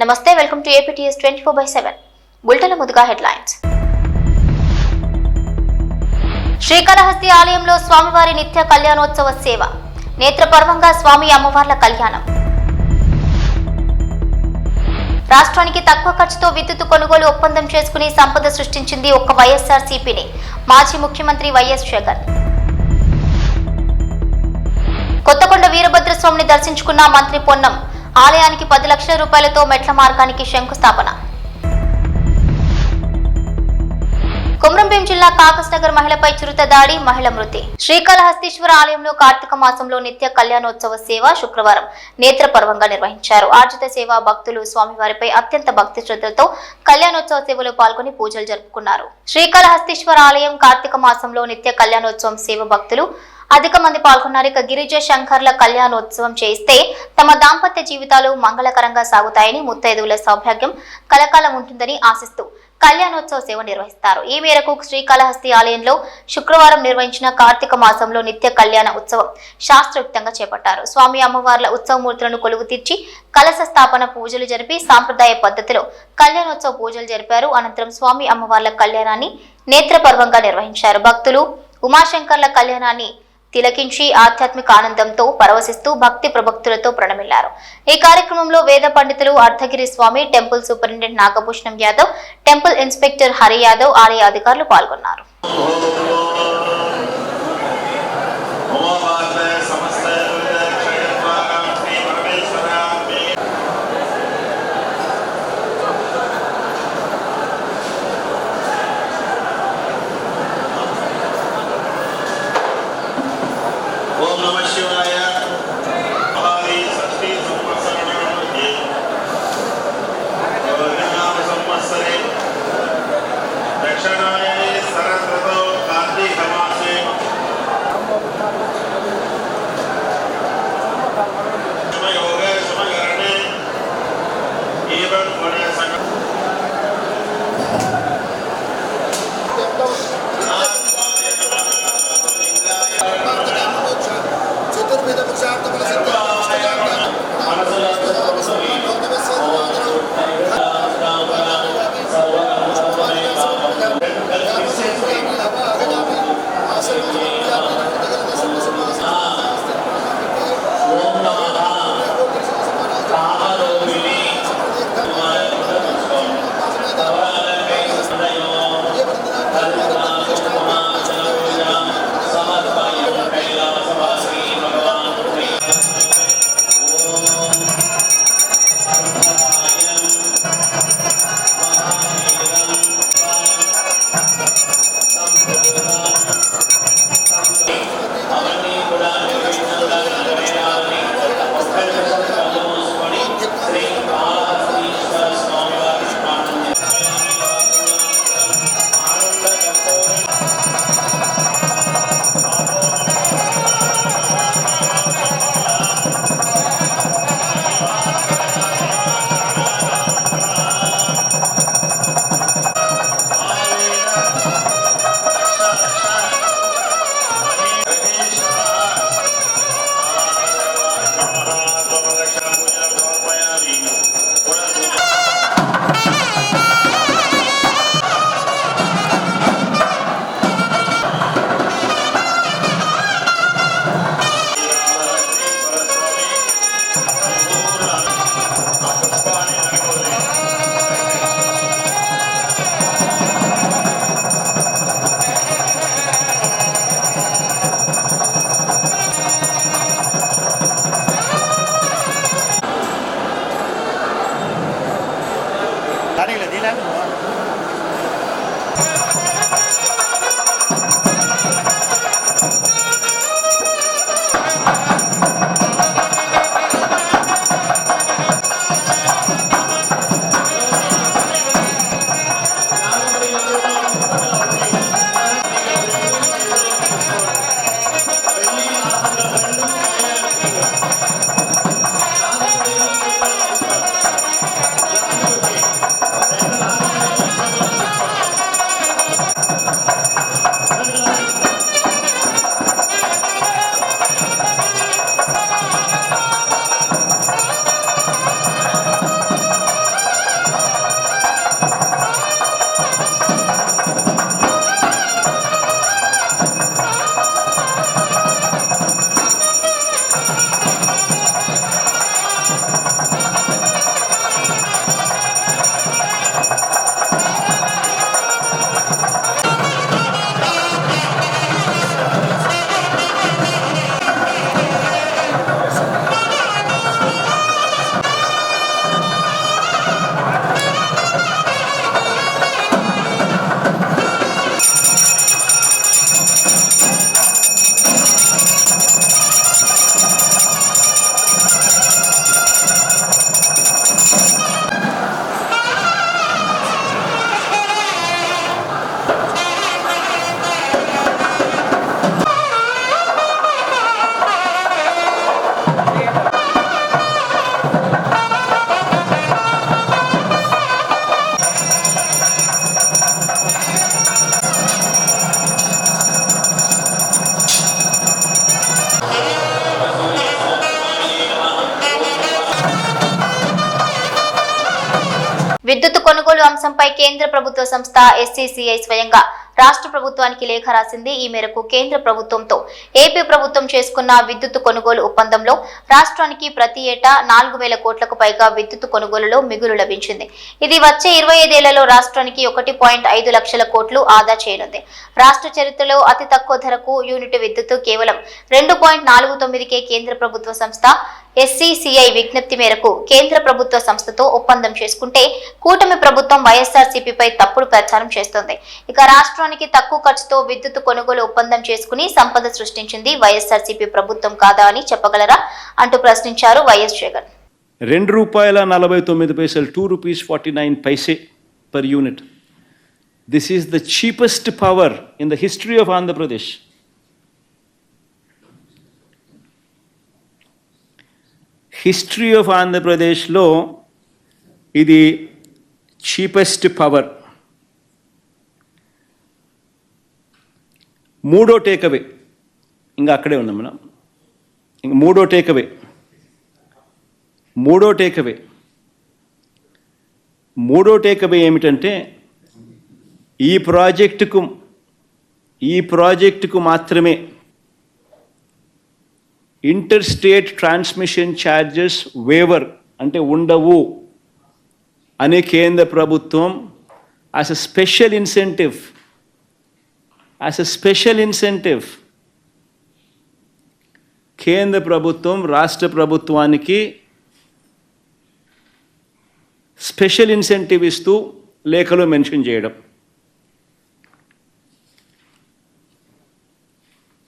నమస్తే welcome to APTS 24/7 bulletin ముందుగా headlines. Srikalahasti ఆలయంలో స్వామివారి నిత్య కళ్యాణోత్సవ సేవ, నేత్రపర్వంగా స్వామి అమ్మవార్ల కళ్యాణం. రాష్ట్రానికి తక్కువ ఖర్చుతో విద్యుత్ కొనుగోలు ఒప్పందం చేసుకుని సంపద సృష్టించింది ఒక్క వైఎస్ఆర్సీపీని మాజీ ముఖ్యమంత్రి వైఎస్ జగన్. కొత్తకొండ వీరభద్రస్వామిని దర్శించుకున్న మంత్రి పొన్నం, ఆలయానికి 10 లక్షల రూపాయలతో మెట్ల మార్గానికి శంకుస్థాపన. కొమరంభీం జిల్లా కాకస్నగర్ మహిళపై చిరుత దాడి, మహిళ మృతి. శ్రీకాళహస్తీశ్వర ఆలయంలో కార్తీక మాసంలో నిత్య కళ్యాణోత్సవ సేవ శుక్రవారం నేత్రపర్వంగా నిర్వహించారు. ఆర్జిత సేవ భక్తులు స్వామివారిపై అత్యంత భక్తి శ్రద్ధలతో కళ్యాణోత్సవ సేవలో పాల్గొని పూజలు జరుపుకున్నారు. శ్రీకాళహస్తీశ్వర ఆలయం కార్తీక మాసంలో నిత్య కళ్యాణోత్సవం సేవ భక్తులు అధిక మంది పాల్గొన్నారు. ఇక గిరిజ శంకర్ల కళ్యాణోత్సవం చేస్తే తమ దాంపత్య జీవితాలు మంగళకరంగా సాగుతాయని, ముత్తైదువుల సౌభాగ్యం కలకాలం ఉంటుందని ఆశిస్తూ కళ్యాణోత్సవ సేవ నిర్వహిస్తారు. ఈ మేరకు శ్రీకాళహస్తి ఆలయంలో శుక్రవారం నిర్వహించిన కార్తీక మాసంలో నిత్య కళ్యాణ ఉత్సవం శాస్త్రయుక్తంగా చేపట్టారు. స్వామి అమ్మవార్ల ఉత్సవమూర్తులను కొలువు తీర్చి కలశ స్థాపన పూజలు జరిపి సాంప్రదాయ పద్ధతిలో కళ్యాణోత్సవ పూజలు జరిపారు. అనంతరం స్వామి అమ్మవార్ల కళ్యాణాన్ని నేత్రపర్వంగా నిర్వహించారు. భక్తులు ఉమాశంకర్ల కళ్యాణాన్ని తిలకించి ఆధ్యాత్మిక ఆనందంతో పరవశిస్తూ భక్తి ప్రభక్తులతో ప్రణమిల్లారు. ఈ కార్యక్రమంలో వేద పండితులు, Ardhagiri Swami, temple superintendent Nagabhushanam Yadav, temple inspector Hari Yadav, ఆలయ అధికారులు పాల్గొన్నారు. విద్యుత్ కొనుగోలు అంశంపై కేంద్ర ప్రభుత్వ సంస్థ SCCI స్వయంగా రాష్ట్ర ప్రభుత్వానికి లేఖ రాసింది. ఈ మేరకు కేంద్ర ప్రభుత్వంతో ఏపీ ప్రభుత్వం చేసుకున్న విద్యుత్ కొనుగోలు ఒప్పందంలో రాష్ట్రానికి ప్రతి ఏటా 4,000 కోట్లకు పైగా విద్యుత్ కొనుగోలులో మిగులు లభించింది. ఇది వచ్చే 25 ఏళ్లలో రాష్ట్రానికి 1.5 లక్షల కోట్లు ఆదా చేయనుంది. రాష్ట్ర చరిత్రలో అతి తక్కువ ధరకు యూనిట్ విద్యుత్ కేవలం 2.49కే కేంద్ర ప్రభుత్వ సంస్థ SCCI విజ్ఞప్తి మేరకు కేంద్ర ప్రభుత్వ సంస్థతో ఒప్పందం చేసుకుంటే కూటమి ప్రభుత్వం వైఎస్ఆర్సీపీపై తప్పుడు ప్రచారం చేస్తోంది. ఇక రాష్ట్రానికి తక్కువ ఖర్చుతో విద్యుత్ కొనుగోలు ఒప్పందం చేసుకుని సంపద సృష్టించింది వైఎస్ఆర్సీపీ ప్రభుత్వం కాదా అని చెప్పగలరా అంటూ ప్రశ్నించారు YS Jagan. ₹2.49 ₹2.49 per unit. This is the cheapest power in the history of Andhra Pradesh. History of ఆంధ్రప్రదేశ్లో ఇది చీపెస్ట్ పవర్. మూడో టేకవే ఇంకా అక్కడే ఉన్నాం మనం. ఇంకా మూడో టేకవే ఏమిటంటే ఈ ప్రాజెక్టుకు మాత్రమే inter state transmission charges waiver అంటే ఉండవు అనే కేంద్ర ప్రభుత్వం యాజ్ ఎ స్పెషల్ ఇన్సెంటివ్ కేంద్ర ప్రభుత్వం రాష్ట్ర ప్రభుత్వానికి స్పెషల్ ఇన్సెంటివ్ ఇస్తూ లేఖలో మెన్షన్ చేయడం.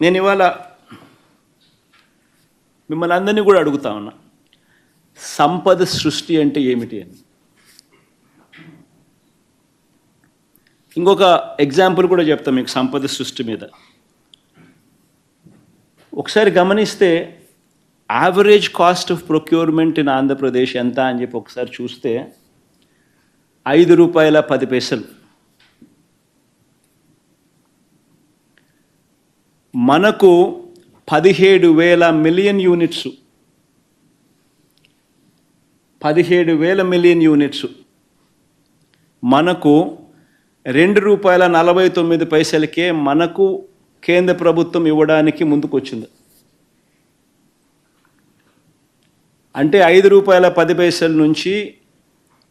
నేను ఇవాళ మిమ్మల్ని అందరినీ కూడా అడుగుతా ఉన్నా, సంపద సృష్టి అంటే ఏమిటి అని. ఇంకొక ఎగ్జాంపుల్ కూడా చెప్తాం మీకు సంపద సృష్టి మీద. ఒకసారి గమనిస్తే average cost of procurement in Andhra Pradesh ఎంత అని చెప్పి ఒకసారి చూస్తే ₹5.10. మనకు 17,000 మిలియన్ యూనిట్స్ 17,000 మిలియన్ యూనిట్స్ మనకు ₹2.49కే మనకు కేంద్ర ప్రభుత్వం ఇవ్వడానికి ముందుకొచ్చింది. అంటే ₹5.10 నుంచి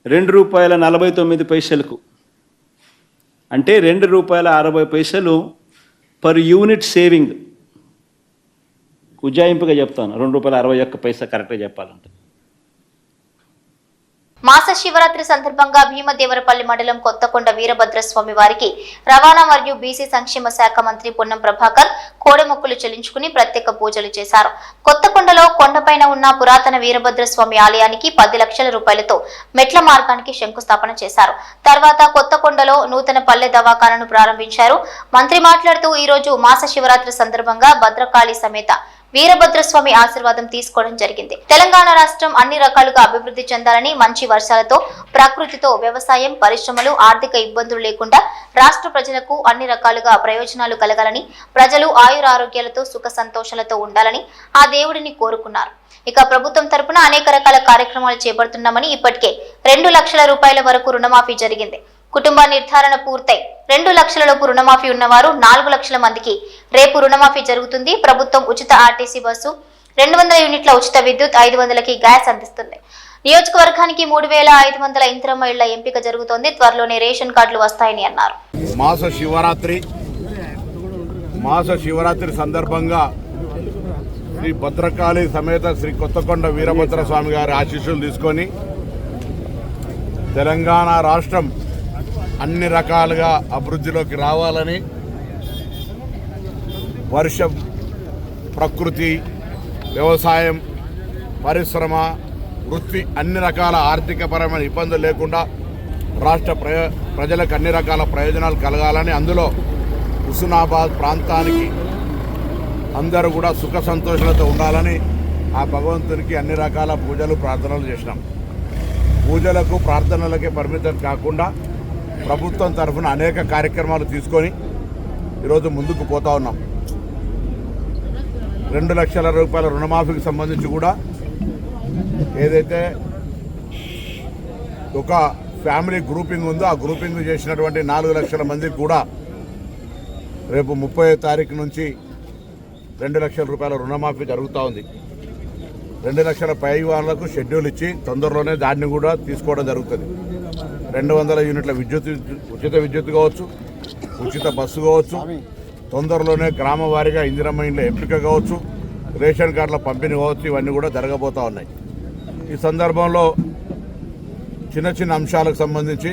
₹2.49కు అంటే ₹2.60 పర్ యూనిట్ సేవింగ్. ఉజ్జాయింపుగా చెప్తాను, ₹2.61 కరెక్ట్గా చెప్పాలంటే. మాస శివరాత్రి సందర్భంగా భీమదేవరపల్లి మండలం కొత్తకొండ వీరభద్రస్వామి వారికి రవాణా మరియు బీసీ సంక్షేమ శాఖ మంత్రి పొన్నం ప్రభాకర్ కోడెమొక్కులు చెల్లించుకుని ప్రత్యేక పూజలు చేశారు. కొత్తకొండలో కొండపైన ఉన్న పురాతన వీరభద్రస్వామి ఆలయానికి 10 లక్షల రూపాయలతో మెట్ల మార్గానికి శంకుస్థాపన చేశారు. తర్వాత కొత్తకొండలో నూతన పల్లె దవాఖానను ప్రారంభించారు. మంత్రి మాట్లాడుతూ ఈ రోజు మాస శివరాత్రి సందర్భంగా భద్రకాళి సమేత వీరభద్రస్వామి ఆశీర్వాదం తీసుకోవడం జరిగింది. తెలంగాణ రాష్ట్రం అన్ని రకాలుగా అభివృద్ధి చెందాలని, మంచి వర్షాలతో ప్రకృతితో వ్యవసాయం, పరిశ్రమలు, ఆర్థిక ఇబ్బందులు లేకుండా రాష్ట్ర ప్రజలకు అన్ని రకాలుగా ప్రయోజనాలు కలగాలని, ప్రజలు ఆయురారోగ్యాలతో సుఖ సంతోషాలతో ఉండాలని ఆ దేవుడిని కోరుకున్నారు. ఇక ప్రభుత్వం తరపున అనేక రకాల కార్యక్రమాలు చేపడుతున్నామని, ఇప్పటికే 2 లక్షల రూపాయల వరకు రుణమాఫీ జరిగింది. కుటుంబ నిర్ధారణ పూర్తయి 2 లక్షలలోపు రుణమాఫీ ఉన్నవారు 4 లక్షల మందికి రేపు రుణమాఫీ జరుగుతుంది. ప్రభుత్వం ఉచిత ఆర్టీసీ బస్సు, 200 యూనిట్ల ఉచిత విద్యుత్, 500కి గ్యాస్ అందిస్తుంది. నియోజకవర్గానికి 3,500 ఇందిరమ్మ ఇళ్ల ఎంపిక జరుగుతోంది. త్వరలోనే రేషన్ కార్డులు వస్తాయని అన్నారు. మాస శివరాత్రి సందర్భంగా శ్రీ భద్రకాళి సమేత శ్రీ కొత్తకొండ వీరభద్ర స్వామి గారి ఆశీస్సులు తీసుకొని తెలంగాణ రాష్ట్రం అన్ని రకాలుగా అభివృద్ధిలోకి రావాలని, వర్షం, ప్రకృతి, వ్యవసాయం, పరిశ్రమ, వృత్తి అన్ని రకాల ఆర్థికపరమైన ఇబ్బందులు లేకుండా రాష్ట్ర ప్రజలకు అన్ని రకాల ప్రయోజనాలు కలగాలని, అందులో హుస్నాబాద్ ప్రాంతానికి అందరూ కూడా సుఖ సంతోషాలతో ఉండాలని ఆ భగవంతునికి అన్ని రకాల పూజలు, ప్రార్థనలు చేసినాం. పూజలకు, ప్రార్థనలకే పరిమితం కాకుండా ప్రభుత్వం తరఫున అనేక కార్యక్రమాలు తీసుకొని ఈరోజు ముందుకు పోతా ఉన్నాం. 2 లక్షల రూపాయల రుణమాఫీకి సంబంధించి కూడా ఏదైతే ఒక ఫ్యామిలీ గ్రూపింగ్ ఉందో ఆ గ్రూపింగ్ చేసినటువంటి 4 లక్షల మందికి కూడా రేపు 30వ తారీఖు నుంచి 2 లక్షల రూపాయల రుణమాఫీ జరుగుతూ ఉంది. 2 లక్షల పై వాళ్ళకు షెడ్యూల్ ఇచ్చి తొందరలోనే దాన్ని కూడా తీసుకోవడం జరుగుతుంది. 200 యూనిట్ల ఉచిత విద్యుత్ కావచ్చు, ఉచిత బస్సు కావచ్చు, తొందరలోనే గ్రామ వారీగా ఇందిరమ్మ ఇండ్ల ఎంపిక కావచ్చు, రేషన్ కార్డుల పంపిణీ కావచ్చు, ఇవన్నీ కూడా జరగబోతూ ఉన్నాయి. ఈ సందర్భంలో చిన్న చిన్న అంశాలకు సంబంధించి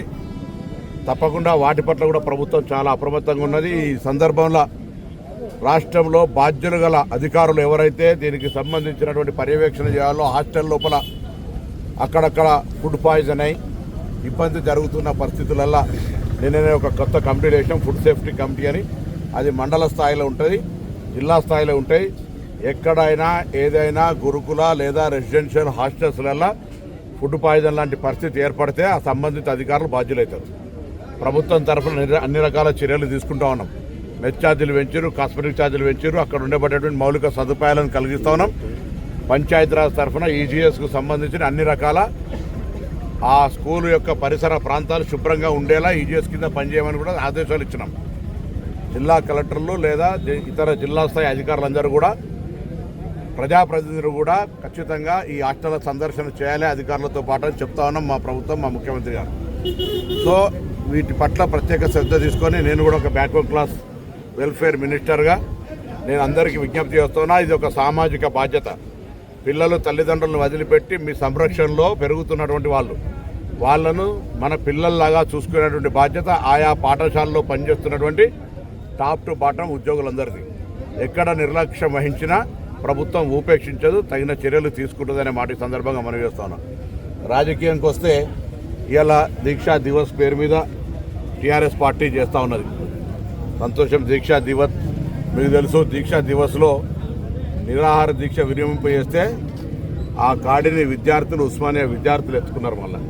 తప్పకుండా వాటి పట్ల కూడా ప్రభుత్వం చాలా అప్రమత్తంగా ఉన్నది. ఈ సందర్భంలో రాష్ట్రంలో బాధ్యులు గల అధికారులు ఎవరైతే దీనికి సంబంధించినటువంటి పర్యవేక్షణ చేయాలో హాస్టల్ లోపల అక్కడక్కడ ఫుడ్ పాయిజన్ అయి ఇబ్బంది జరుగుతున్న పరిస్థితులల్లో నిన్ననే ఒక కొత్త కమిటీ వేసాం, ఫుడ్ సేఫ్టీ కమిటీ అని. అది మండల స్థాయిలో ఉంటుంది, జిల్లా స్థాయిలో ఉంటాయి. ఎక్కడైనా ఏదైనా గురుకుల లేదా రెసిడెన్షియల్ హాస్టల్స్లలో ఫుడ్ పాయిజన్ లాంటి పరిస్థితి ఏర్పడితే ఆ సంబంధిత అధికారులు బాధ్యులవుతారు. ప్రభుత్వం తరఫున అన్ని రకాల చర్యలు తీసుకుంటా ఉన్నాం. మెస్ ఛార్జీలు పెంచారు, కాస్మెటిక్ ఛార్జీలు పెంచారు, అక్కడ ఉండబడేటువంటి మౌలిక సదుపాయాలను కలిగిస్తూ ఉన్నాం. పంచాయతీరాజ్ తరఫున ఈజీఎస్కు సంబంధించిన అన్ని రకాల ఆ స్కూల్ యొక్క పరిసర ప్రాంతాలు శుభ్రంగా ఉండేలా ఈజీఎస్ కింద పనిచేయమని కూడా ఆదేశాలు ఇచ్చినాం. జిల్లా కలెక్టర్లు లేదా ఇతర జిల్లా స్థాయి అధికారులందరూ కూడా, ప్రజాప్రతినిధులు కూడా ఖచ్చితంగా ఈ హాస్టల్ సందర్శన చేయాలి అధికారులతో పాటు అని చెప్తా ఉన్నాం మా ప్రభుత్వం, మా ముఖ్యమంత్రి గారు. సో వీటి పట్ల ప్రత్యేక శ్రద్ధ తీసుకొని నేను కూడా ఒక బ్యాక్వర్డ్ క్లాస్ వెల్ఫేర్ మినిస్టర్గా నేను అందరికీ విజ్ఞప్తి చేస్తున్నా. ఇది ఒక సామాజిక బాధ్యత. పిల్లలు తల్లిదండ్రులను వదిలిపెట్టి మీ సంరక్షణలో పెరుగుతున్నటువంటి వాళ్ళను మన పిల్లల్లాగా చూసుకునేటువంటి బాధ్యత ఆయా పాఠశాలలో పనిచేస్తున్నటువంటి టాప్ టు బాటం ఉద్యోగులందరిది. ఎక్కడ నిర్లక్ష్యం వహించినా ప్రభుత్వం ఉపేక్షించదు, తగిన చర్యలు తీసుకుంటుందనే మాట ఈ సందర్భంగా మనం చేస్తున్నాం. రాజకీయంకి వస్తే ఇలా దీక్షా దివస్ పేరు మీద టీఆర్ఎస్ పార్టీ చేస్తూ ఉన్నది. సంతోషం. దీక్షా దివస్ మీకు తెలుసు, దీక్షా దివస్లో నిరాహార దీక్ష విరమింపు చేస్తే ఆ కాడిని విద్యార్థులు, ఉస్మానియా విద్యార్థులు ఎత్తుకున్నారు. మళ్ళీ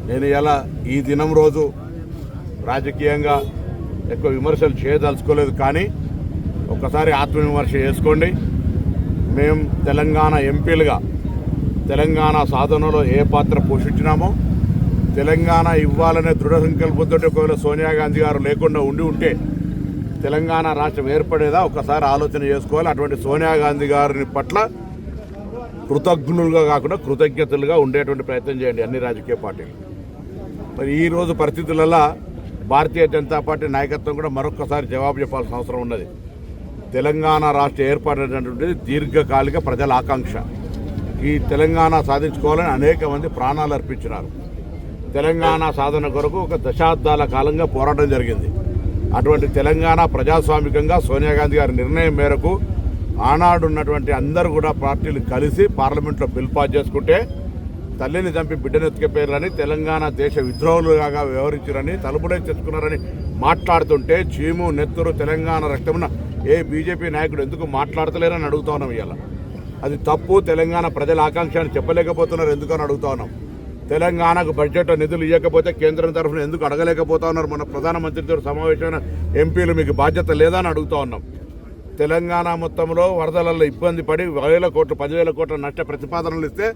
నేను ఇలా ఈ దినం రోజు రాజకీయంగా ఎక్కువ విమర్శలు చేయదలుచుకోలేదు, కానీ ఒక్కసారి ఆత్మవిమర్శ చేసుకోండి. మేము తెలంగాణ ఎంపీలుగా తెలంగాణ సాధనలో ఏ పాత్ర పోషించినామో, తెలంగాణ ఇవ్వాలనే దృఢ సంకల్పంతో ఒకవేళ సోనియా గాంధీ గారు లేకుండా ఉంటే తెలంగాణ రాష్ట్రం ఏర్పడేదా ఒకసారి ఆలోచన చేసుకోవాలి. అటువంటి సోనియా గాంధీ గారిని పట్ల కృతజ్ఞులుగా కాకుండా కృతజ్ఞతలుగా ఉండేటువంటి ప్రయత్నం చేయండి అన్ని రాజకీయ పార్టీలు. మరి ఈరోజు పరిస్థితులలో భారతీయ జనతా పార్టీ నాయకత్వం కూడా మరొకసారి జవాబు చెప్పాల్సిన అవసరం ఉన్నది. తెలంగాణ రాష్ట్ర ఏర్పడేటటువంటిది దీర్ఘకాలిక ప్రజల ఆకాంక్ష. ఈ తెలంగాణ సాధించుకోవాలని అనేక మంది ప్రాణాలు అర్పించినారు. తెలంగాణ సాధన కొరకు ఒక దశాబ్దాల కాలంగా పోరాటం జరిగింది. అటువంటి తెలంగాణ ప్రజాస్వామికంగా సోనియా గాంధీ గారి నిర్ణయం మేరకు ఆనాడు ఉన్నటువంటి అందరూ కూడా పార్టీలు కలిసి పార్లమెంట్లో బిల్ పాస్ చేసుకుంటే తల్లిని చంపి బిడ్డనెత్తుకపోయారని, తెలంగాణ దేశ విద్రోహులుగా వ్యవహరించారని, తలుపులే తెచ్చుకున్నారని మాట్లాడుతుంటే చీము నెత్తురు తెలంగాణ రక్తమున ఏ బీజేపీ నాయకుడు ఎందుకు మాట్లాడతలేరని అడుగుతా ఉన్నాం. ఇవాళ అది తప్పు. తెలంగాణ ప్రజల ఆకాంక్ష అని చెప్పలేకపోతున్నారు ఎందుకని అడుగుతా ఉన్నాం. తెలంగాణకు బడ్జెట్ నిధులు ఇవ్వకపోతే కేంద్రం తరఫున ఎందుకు అడగలేకపోతా ఉన్నారు? మన ప్రధానమంత్రితో సమావేశమైన ఎంపీలు మీకు బాధ్యత లేదా అని అడుగుతా ఉన్నాం. తెలంగాణ మొత్తంలో వరదలలో ఇబ్బంది పడి 1000 కోట్లు 10,000 కోట్ల నష్ట ప్రతిపాదనలు ఇస్తే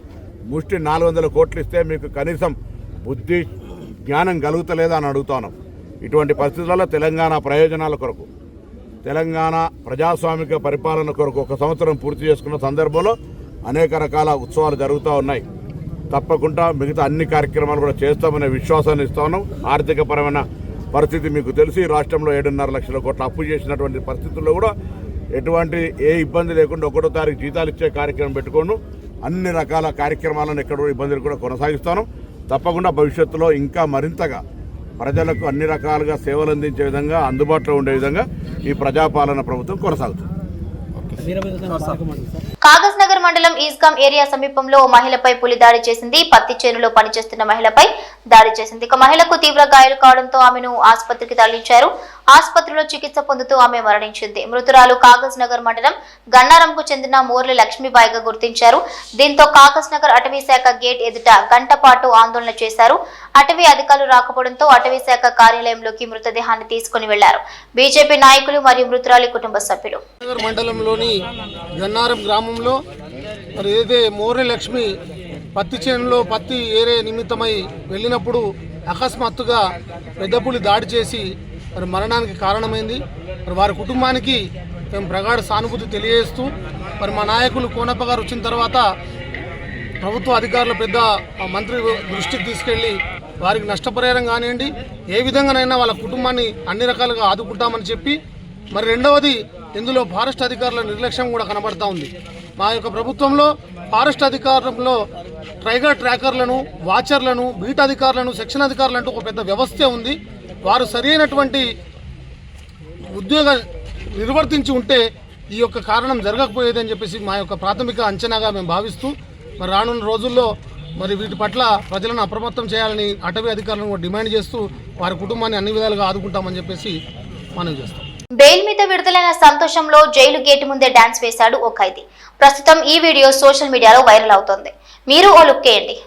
ముష్టి 400 కోట్లు ఇస్తే మీకు కనీసం బుద్ధి జ్ఞానం కలుగుతలేదా అని అడుగుతా ఉన్నాం. ఇటువంటి పరిస్థితులలో తెలంగాణ ప్రయోజనాల కొరకు, తెలంగాణ ప్రజాస్వామిక పరిపాలన కొరకు 1 సంవత్సరం పూర్తి చేసుకున్న సందర్భంలో అనేక రకాల ఉత్సవాలు జరుగుతూ ఉన్నాయి. తప్పకుండా మిగతా అన్ని కార్యక్రమాలు కూడా చేస్తామనే విశ్వాసాన్ని ఇస్తా ఉన్నాం. ఆర్థికపరమైన పరిస్థితి మీకు తెలిసి రాష్ట్రంలో 7.5 లక్షల కోట్ల అప్పు చేసినటువంటి పరిస్థితుల్లో కూడా ఎటువంటి ఏ ఇబ్బంది లేకుండా 1వ తారీఖు జీతాలు ఇచ్చే కార్యక్రమం పెట్టుకోను. అన్ని రకాల కార్యక్రమాలను ఎక్కడ ఇబ్బందులు కూడా కొనసాగిస్తాను. తప్పకుండా భవిష్యత్తులో ఇంకా మరింతగా ప్రజలకు అన్ని రకాలుగా సేవలు అందించే విధంగా, అందుబాటులో ఉండే విధంగా ఈ ప్రజాపాలన ప్రభుత్వం కొనసాగుతుంది. కాగజ్ నగర్ మండలం ఈస్గాం ఏరియా సమీపంలో ఓ మహిళపై పులి దాడి చేసింది. పత్తి చేనులో పనిచేస్తున్న మహిళపై దాడి చేసింది. ఇక మహిళకు తీవ్ర గాయాలు కావడంతో ఆమెను ఆసుపత్రికి తరలించారు. ఆసుపత్రిలో చికిత్స పొందుతూ ఆమె మరణించింది. మృతురాలు కాగజ్ నగర్ మండలం గన్నారంకు చెందిన మోర్ల లక్ష్మీబాయిగా గుర్తించారు. దీంతో కాగజ్ నగర్ అటవీ శాఖ గేట్ ఎదుట గంట పాటు ఆందోళన చేశారు. అటవీ అధికారులు రాకపోవడంతో అటవీ శాఖ కార్యాలయంలోకి మృతదేహాన్ని తీసుకుని వెళ్లారు బీజేపీ నాయకులు మరియు మృతురాలి కుటుంబ సభ్యులు. మండలంలోని గన్నారం గ్రామంలో మరి ఏదైతే మోర్ల లక్ష్మి పత్తి చేనులో పత్తి ఏరే నిమిత్తమై వెళ్ళినప్పుడు అకస్మాత్తుగా పెద్ద పులి దాడి చేసి మరి మరణానికి కారణమైంది. మరి వారి కుటుంబానికి మేము ప్రగాఢ సానుభూతి తెలియజేస్తూ మరి మా నాయకులు కోనప్ప గారు వచ్చిన తర్వాత ప్రభుత్వ అధికారులు పెద్ద మంత్రి దృష్టికి తీసుకెళ్ళి వారికి నష్టపరిహారం కానివ్వండి ఏ విధంగానైనా వాళ్ళ కుటుంబాన్ని అన్ని రకాలుగా ఆదుకుంటామని చెప్పి మరి రెండవది ఇందులో ఫారెస్ట్ అధికారుల నిర్లక్ష్యం కూడా కనబడతా ఉంది. మా యొక్క ప్రభుత్వంలో ఫారెస్ట్ అధికారంలో టైగర్ ట్రాకర్లను, వాచర్లను, బీట్ అధికారులను, సెక్షన్ అధికారులు అంటూ ఒక పెద్ద వ్యవస్థే ఉంది. వారు సరైనటువంటి ఉద్యోగం నిర్వర్తించి ఉంటే ఈ యొక్క కారణం జరగకపోయేదని చెప్పేసి మా యొక్క ప్రాథమిక అంచనాగా మేము భావిస్తూ మరి రానున్న రోజుల్లో మరి వీటి పట్ల ప్రజలను అప్రమత్తం చేయాలని అటవీ అధికారులను కూడా డిమాండ్ చేస్తూ వారి కుటుంబాన్ని అన్ని విధాలుగా ఆదుకుంటామని చెప్పేసి మనం చేస్తాం. బెయిల్ మీద విడుదలైన సంతోషంలో జైలు గేటు ముందే డాన్స్ వేశాడు ఓ ఖైదీ. ప్రస్తుతం ఈ వీడియో సోషల్ మీడియాలో వైరల్ అవుతోంది. మీరు ఓ లుక్ వేయండి.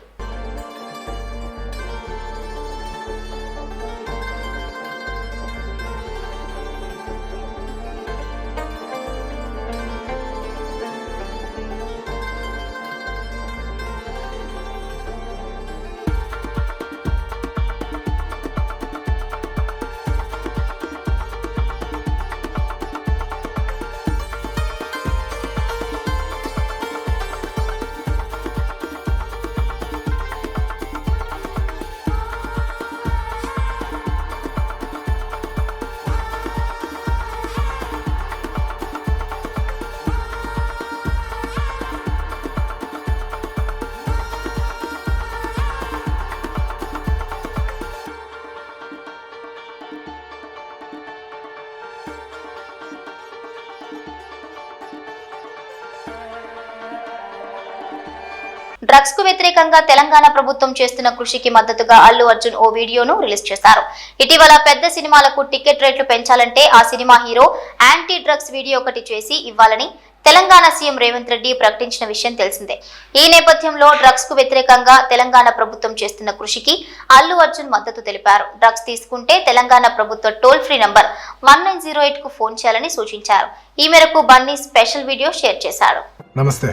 డ్రగ్స్ కు వ్యతిరేకంగా తెలంగాణ ప్రభుత్వం చేస్తున్న కృషికి మద్దతుగా అల్లు అర్జున్ ఓ వీడియోను రిలీజ్ చేశారు. ఇటీవల పెద్ద సినిమాలకు టికెట్ రేట్లు పెంచాలంటే ఆ cinema hero anti drugs video ఒకటి చేసి ఇవ్వాలని తెలంగాణ సీఎం రేవంత్ రెడ్డి ప్రకటించిన విషయం తెలిసిందే. ఈ నేపథ్యంలో డ్రగ్స్ కు వ్యతిరేకంగా తెలంగాణ ప్రభుత్వం చేస్తున్న కృషికి అల్లు అర్జున్ మద్దతు తెలిపారు. డ్రగ్స్ తీసుకుంటే తెలంగాణ ప్రభుత్వ టోల్ ఫ్రీ నంబర్ 1908 కు ఫోన్ చేయాలని సూచించారు. ఈ మేరకు బన్నీ స్పెషల్ వీడియో షేర్ చేశాడు. నమస్తే.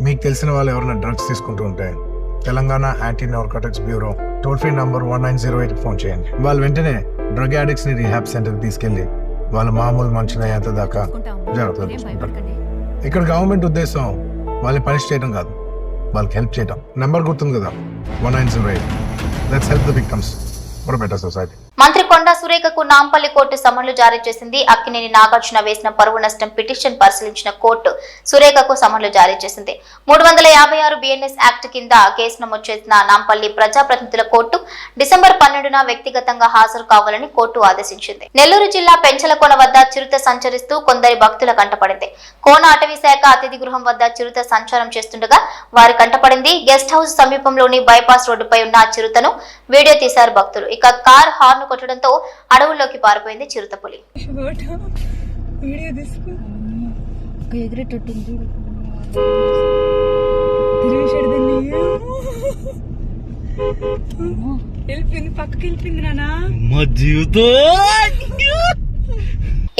మీకు తెలిసిన వాళ్ళు ఎవరైనా డ్రగ్స్ తీసుకుంటూ ఉంటే Telangana anti narcotics bureau toll free number 1908 కి ఫోన్ చేయండి. వాళ్ళు వెంటనే డ్రగ్ అడిక్ట్స్ ని రీహాబ్ సెంటర్కి తీసుకెళ్లి వాళ్ళ మామూలు మనుషులు అయ్యేంత దాకా జాగ్రత్తలు తీసుకుంటారు. ఇక్కడ గవర్నమెంట్ ఉద్దేశం వాళ్ళని పనిష్ చేయడం కాదు, వాళ్ళకి హెల్ప్ చేయడం. నెంబర్ గుర్తుంది కదా, 1908. Let's help the victims for a better society. మంత్రి కొండా సురేఖకు నాంపల్లి కోర్టు సమన్లు జారీ చేసింది. అక్కినేని నాగార్జున వేసిన పరువు నష్టం పిటిషన్ పరిశీలించిన కోర్టు సురేఖకు సమన్లు జారీ చేసింది. 356 బిఎన్ఎస్ యాక్ట్ కింద కేసు నమోదు చేసిన నాంపల్లి ప్రజాప్రతినిధుల కోర్టు డిసెంబర్ 12న వ్యక్తిగతంగా హాజరు కావాలని కోర్టు ఆదేశించింది. నెల్లూరు జిల్లా పెంచలకోన వద్ద చిరుత సంచరిస్తూ కొందరి భక్తుల కంటపడింది. కోన అటవీ శాఖ అతిథి గృహం వద్ద చిరుత సంచారం చేస్తుండగా వారి కంటపడింది. గెస్ట్ హౌస్ సమీపంలోని బైపాస్ రోడ్డుపై ఉన్న చిరుతను వీడియో తీశారు భక్తులు. ఇక కార్ హార్న్ కొట్టడంతో అడవుల్లోకి పారిపోయింది చిరుతపులి.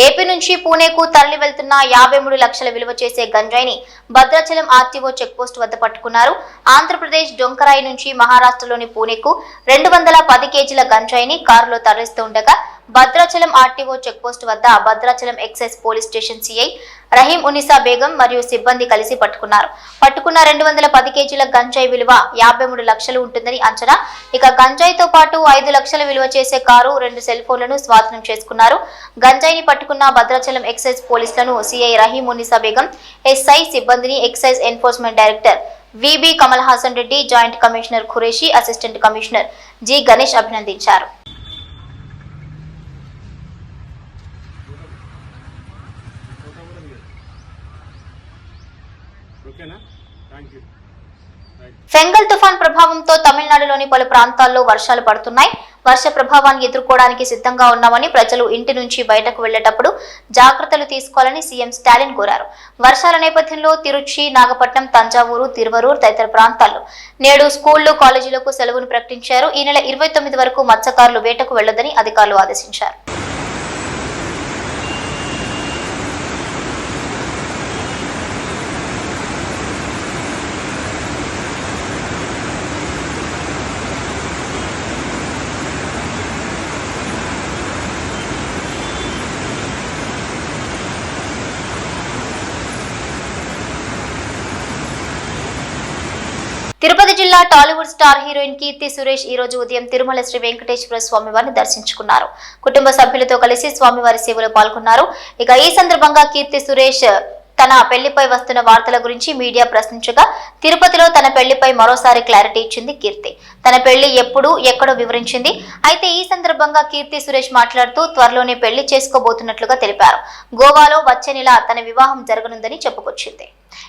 ఏపీ నుంచి పూణేకు తరలి వెళ్తున్న 53 లక్షల విలువ చేసే గంజాయిని భద్రాచలం ఆర్టీఓ చెక్పోస్ట్ వద్ద పట్టుకున్నారు. ఆంధ్రప్రదేశ్ డొంకరాయి నుంచి మహారాష్ట్రలోని పూణేకు 210 కేజీల గంజాయిని కారులో తరలిస్తూ ఉండగా భద్రాచలం ఆర్టీఓ చెక్పోస్ట్ వద్ద Bhadrachalam excise police station CI Rahim ఉనిసా Begum మరియు సిబ్బంది కలిసి పట్టుకున్నారు. పట్టుకున్న 210 కేజీల గంజాయి విలువ 53 లక్షలు ఉంటుందని అంచనా. ఇక గంజాయితో పాటు 5 లక్షల విలువ చేసే కారు, 2 సెల్ ఫోన్లను స్వాధీనం చేసుకున్నారు. గంజాయిని పట్టుకున్న భద్రాచలం ఎక్సైజ్ పోలీసులను సిఐ రహీం ఉనిసా బేగం, ఎస్ఐ సిబ్బందిని excise enforcement director VB Kamal Haasan Reddy, joint commissioner Qureshi, assistant commissioner G Ganesh అభినందించారు. ఫెంగల్ తుఫాన్ ప్రభావంతో తమిళనాడులోని పలు ప్రాంతాల్లో వర్షాలు పడుతున్నాయి. వర్ష ప్రభావాన్ని ఎదుర్కోవడానికి సిద్ధంగా ఉన్నామని ప్రజలు ఇంటి నుంచి బయటకు వెళ్లేటప్పుడు జాగ్రత్తలు తీసుకోవాలని సీఎం స్టాలిన్ కోరారు. వర్షాల నేపథ్యంలో తిరుచి, నాగపట్నం, తంజావూరు, తిరువరూర్ తదితర ప్రాంతాల్లో నేడు స్కూళ్లు, కాలేజీలకు సెలవును ప్రకటించారు. ఈ నెల 29 వరకు మత్స్యకారులు వేటకు వెళ్లొద్దని అధికారులు ఆదేశించారు. తిరుపతి జిల్లా టాలీవుడ్ స్టార్ హీరోయిన్ కీర్తి సురేష్ ఈ రోజు ఉదయం తిరుమల శ్రీ వెంకటేశ్వర స్వామి వారిని దర్శించుకున్నారు. కుటుంబ సభ్యులతో కలిసి స్వామివారి సేవలో పాల్గొన్నారు. ఇక ఈ సందర్భంగా కీర్తి సురేష్ తన పెళ్లిపై వస్తున్న వార్తల గురించి మీడియా ప్రశ్నించగా తిరుపతిలో తన పెళ్లిపై మరోసారి క్లారిటీ ఇచ్చింది కీర్తి. తన పెళ్లి ఎప్పుడు ఎక్కడో వివరించింది. అయితే ఈ సందర్భంగా కీర్తి సురేష్ మాట్లాడుతూ త్వరలోనే పెళ్లి చేసుకోబోతున్నట్లుగా తెలిపారు. గోవాలో వచ్చే నెల తన వివాహం జరగనుందని చెప్పుకొచ్చింది.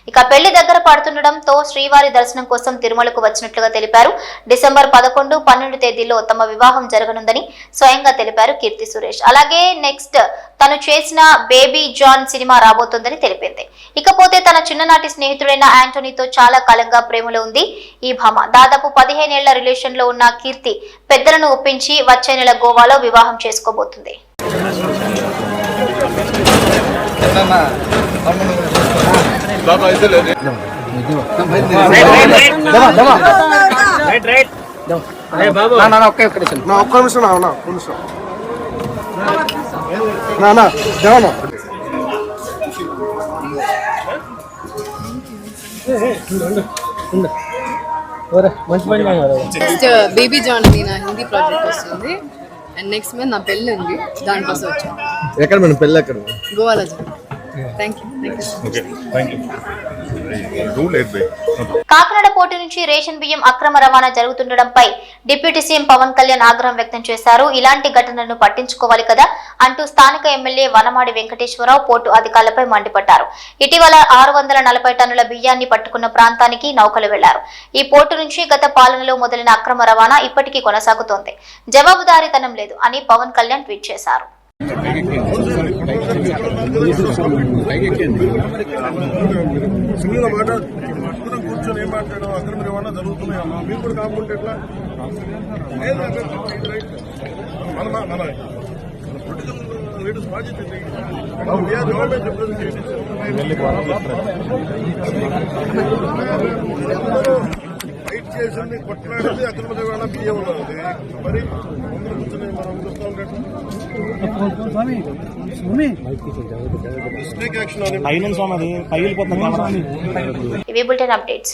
ఇక పెళ్లి దగ్గర పడుతుండటంతో శ్రీవారి దర్శనం కోసం తిరుమలకు వచ్చినట్లుగా తెలిపారు. డిసెంబర్ 11, 12 తేదీల్లో తమ వివాహం జరగనుందని స్వయంగా తెలిపారు కీర్తి సురేష్. అలాగే నెక్స్ట్ తను చేసిన బేబీ జాన్ సినిమా రాబోతోందని తెలిపింది. ఇకపోతే తన చిన్ననాటి స్నేహితుడైన యాంటోనీతో చాలా కాలంగా ప్రేమలో ఉంది ఈ భామ. దాదాపు 15 ఏళ్ల రిలేషన్ లో ఉన్న కీర్తి పెద్దలను ఒప్పించి వచ్చే నెల గోవాలో వివాహం చేసుకోబోతుంది. నెక్స్ట్ బేబీ జాన్ అని నా హిందీ ప్రాజెక్ట్ వస్తుంది అండ్ నెక్స్ట్ మంత్ నా పెళ్ళి ఉంది, దానికోసం వచ్చాను. ఎక్కడ మేడం పెళ్ళి ఎక్కడ? గోవాలో థ్యాంక్ యూ. కాకినాడ పోటీ నుంచి రేషన్ బియ్యం అక్రమ రవాణా జరుగుతుండటంపై డిప్యూటీ సీఎం పవన్ కళ్యాణ్ ఆగ్రహం వ్యక్తం చేశారు. ఇలాంటి ఘటనలను పట్టించుకోవాలి కదా అంటూ స్థానిక ఎమ్మెల్యే వనమాడి వెంకటేశ్వరరావు పోర్టు అధికారులపై మండిపడ్డారు. ఇటీవల 640 టన్నుల బియ్యాన్ని పట్టుకున్న ప్రాంతానికి నౌకలు వెళ్లారు. ఈ పోర్టు నుంచి గత పాలనలో మొదలైన అక్రమ రవాణా ఇప్పటికీ కొనసాగుతోంది. జవాబుదారీతనం లేదు అని పవన్ కళ్యాణ్ ట్వీట్ చేశారు. కూర్చొని ఏం మాట్లాడడం అక్రమ రవాణా జరుగుతున్నాయమ్మా, మీరు కూడా కాకుంటే ఎట్లా? మన పొలిటికల్ లీడర్స్ బాధ్యత గవర్నమెంట్ ఫైట్ చేసింది, కొట్లాడింది అక్రమ రవాణా బియ్యం ఉన్నది. మరి అందరూ కూర్చొని మనం చూస్తూ ఉంటాం. ఇవి బులెటిన్ అప్డేట్స్.